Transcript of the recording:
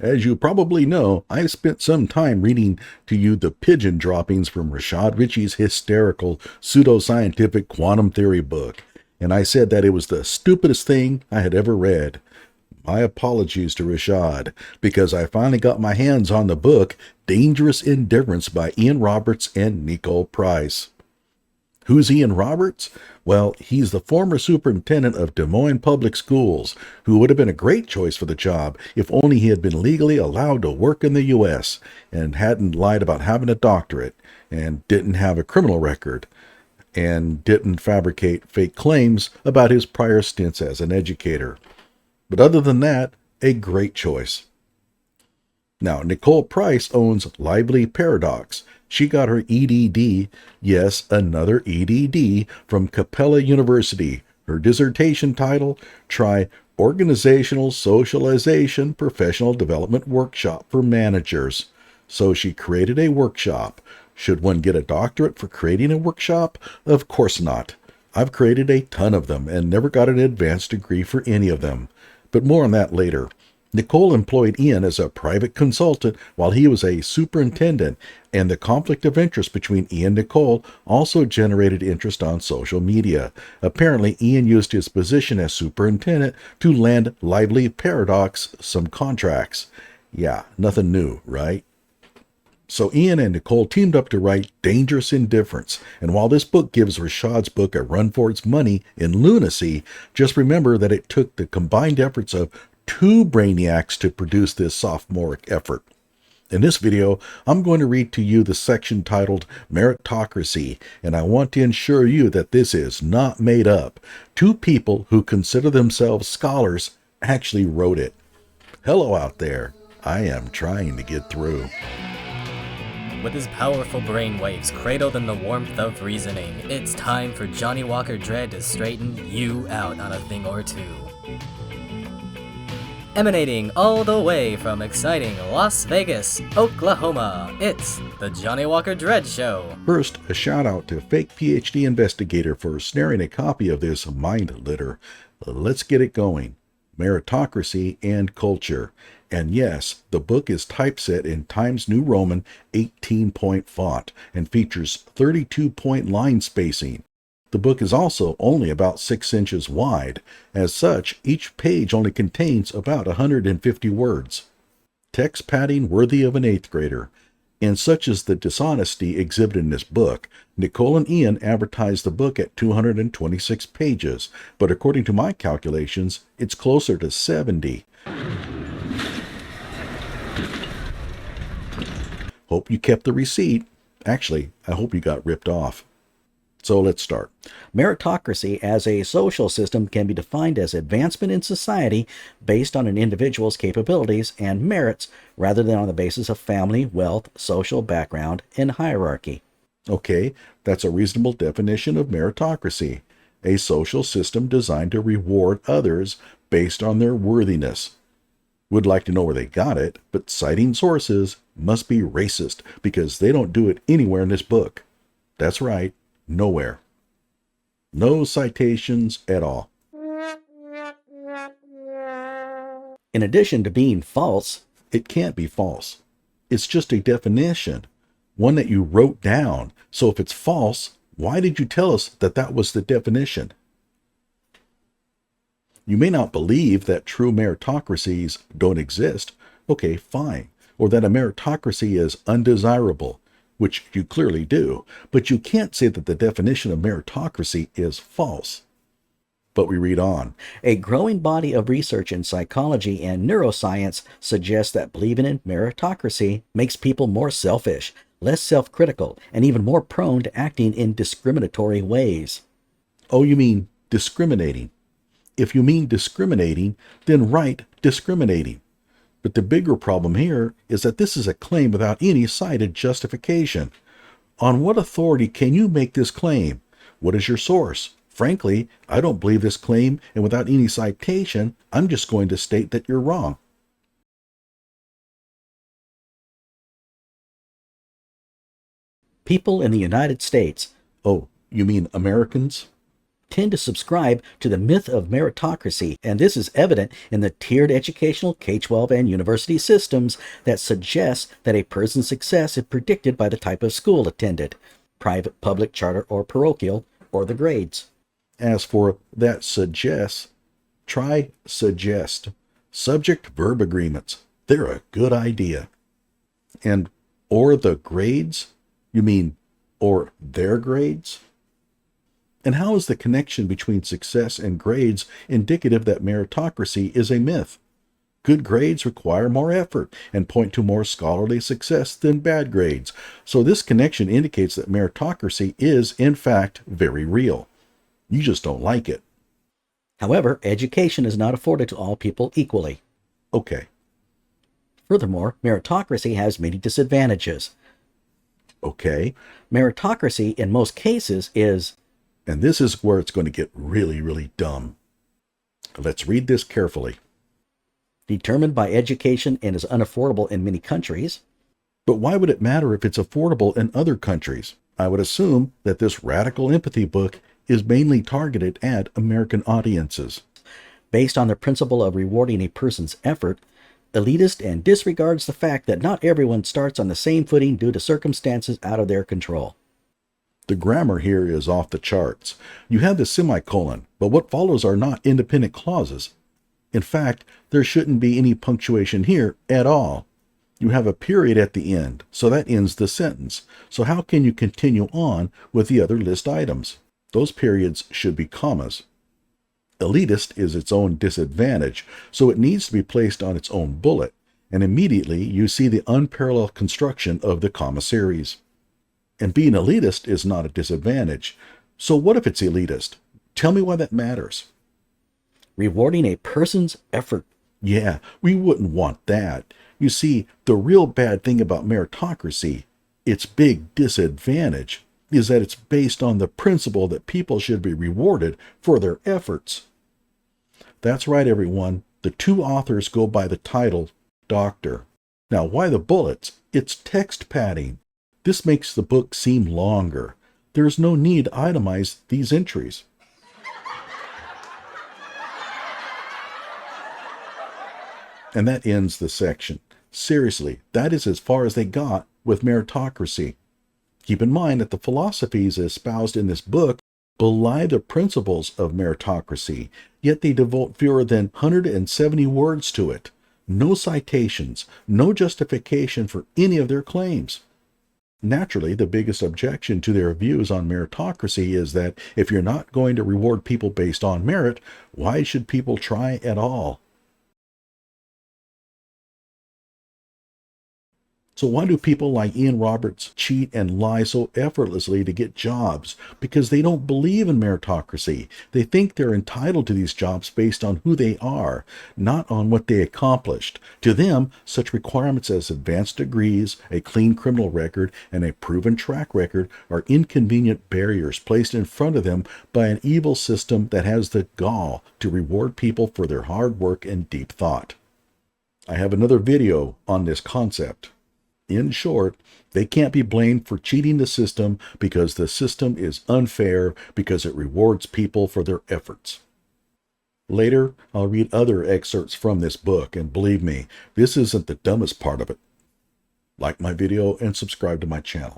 As you probably know, I've spent some time reading to you the pigeon droppings from Rashad Richey's hysterical pseudoscientific quantum theory book, and I said that it was the stupidest thing I had ever read. My apologies to Rashad, because I finally got my hands on the book Dangerous Indifference by Ian Roberts and Nicole Price. Who's Ian Roberts? Well, he's the former superintendent of Des Moines Public Schools, who would have been a great choice for the job if only he had been legally allowed to work in the U.S. and hadn't lied about having a doctorate and didn't have a criminal record and didn't fabricate fake claims about his prior stints as an educator. But other than that, a great choice. Now, Nicole Price owns Lively Paradox. She got her EDD, yes, another EDD, from Capella University. Her dissertation title, Try Organizational Socialization Professional Development Workshop for Managers. So she created a workshop. Should one get a doctorate for creating a workshop? Of course not. I've created a ton of them and never got an advanced degree for any of them. But more on that later. Nicole employed Ian as a private consultant while he was a superintendent, and the conflict of interest between Ian and Nicole also generated interest on social media. Apparently, Ian used his position as superintendent to land Lively Paradox some contracts. Yeah, nothing new, right? So Ian and Nicole teamed up to write Dangerous Indifference, and while this book gives Rashad's book a run for its money in lunacy, just remember that it took the combined efforts of two brainiacs to produce this sophomoric effort. In this video, I'm going to read to you the section titled Meritocracy, and I want to ensure you that this is not made up. Two people who consider themselves scholars actually wrote it. Hello out there. I am trying to get through. With his powerful brainwaves cradled in the warmth of reasoning, it's time for Johnny Walker Dread to straighten you out on a thing or two. Emanating all the way from exciting Las Vegas, Oklahoma, it's the Johnny Walker Dread Show. First, a shout out to fake PhD investigator for snaring a copy of this mind litter. Let's get it going. Meritocracy and Culture. And yes, the book is typeset in Times New Roman 18-point font and features 32-point line spacing. The book is also only about 6 inches wide. As such, each page only contains about 150 words. Text padding worthy of an 8th grader. And such is the dishonesty exhibited in this book, Nicole and Ian advertised the book at 226 pages, but according to my calculations, it's closer to 70. Hope you kept the receipt. Actually, I hope you got ripped off. So let's start. Meritocracy as a social system can be defined as advancement in society based on an individual's capabilities and merits rather than on the basis of family, wealth, social background, and hierarchy. Okay, that's a reasonable definition of meritocracy. A social system designed to reward others based on their worthiness. Would like to know where they got it, but citing sources must be racist because they don't do it anywhere in this book. That's right. Nowhere. No citations at all. In addition to being false, it can't be false. It's just a definition, one that you wrote down. So if it's false, why did you tell us that that was the definition? You may not believe that true meritocracies don't exist. Okay, fine. Or that a meritocracy is undesirable, which you clearly do, but you can't say that the definition of meritocracy is false. But we read on. A growing body of research in psychology and neuroscience suggests that believing in meritocracy makes people more selfish, less self-critical, and even more prone to acting in discriminatory ways. Oh, you mean discriminating. If you mean discriminating, then write discriminating. But the bigger problem here is that this is a claim without any cited justification. On what authority can you make this claim? What is your source? Frankly, I don't believe this claim, and without any citation, I'm just going to state that you're wrong. People in the United States. Oh, you mean Americans? tend to subscribe to the myth of meritocracy, and this is evident in the tiered educational K-12 and university systems that suggest that a person's success is predicted by the type of school attended, private, public, charter, or parochial, or the grades. As for that suggests, try suggest. Subject-verb agreements. They're a good idea. And or the grades? You mean or their grades? And how is the connection between success and grades indicative that meritocracy is a myth? Good grades require more effort and point to more scholarly success than bad grades. So this connection indicates that meritocracy is, in fact, very real. You just don't like it. However, education is not afforded to all people equally. Okay. Furthermore, meritocracy has many disadvantages. Okay. Meritocracy, in most cases, is, and this is where it's going to get really, really dumb. Let's read this carefully. Determined by education and is unaffordable in many countries. But why would it matter if it's affordable in other countries? I would assume that this radical empathy book is mainly targeted at American audiences. Based on the principle of rewarding a person's effort, elitist and disregards the fact that not everyone starts on the same footing due to circumstances out of their control. The grammar here is off the charts. You have the semicolon, but what follows are not independent clauses. In fact, there shouldn't be any punctuation here at all. You have a period at the end, so that ends the sentence. So how can you continue on with the other list items? Those periods should be commas. Elitist is its own disadvantage, so it needs to be placed on its own bullet, and immediately you see the unparalleled construction of the comma series. And being elitist is not a disadvantage. So what if it's elitist? Tell me why that matters. Rewarding a person's effort. Yeah, we wouldn't want that. You see, the real bad thing about meritocracy, its big disadvantage, is that it's based on the principle that people should be rewarded for their efforts. That's right, everyone. The two authors go by the title Doctor. Now, why the bullets? It's text padding. This makes the book seem longer. There's no need to itemize these entries. And that ends the section. Seriously, that is as far as they got with meritocracy. Keep in mind that the philosophies espoused in this book belie the principles of meritocracy, yet they devote fewer than 170 words to it. No citations, no justification for any of their claims. Naturally, the biggest objection to their views on meritocracy is that if you're not going to reward people based on merit, why should people try at all? So why do people like Ian Roberts cheat and lie so effortlessly to get jobs? Because they don't believe in meritocracy. They think they're entitled to these jobs based on who they are, not on what they accomplished. To them, such requirements as advanced degrees, a clean criminal record, and a proven track record are inconvenient barriers placed in front of them by an evil system that has the gall to reward people for their hard work and deep thought. I have another video on this concept. In short, they can't be blamed for cheating the system because the system is unfair because it rewards people for their efforts. Later, I'll read other excerpts from this book, and believe me, this isn't the dumbest part of it. Like my video and subscribe to my channel.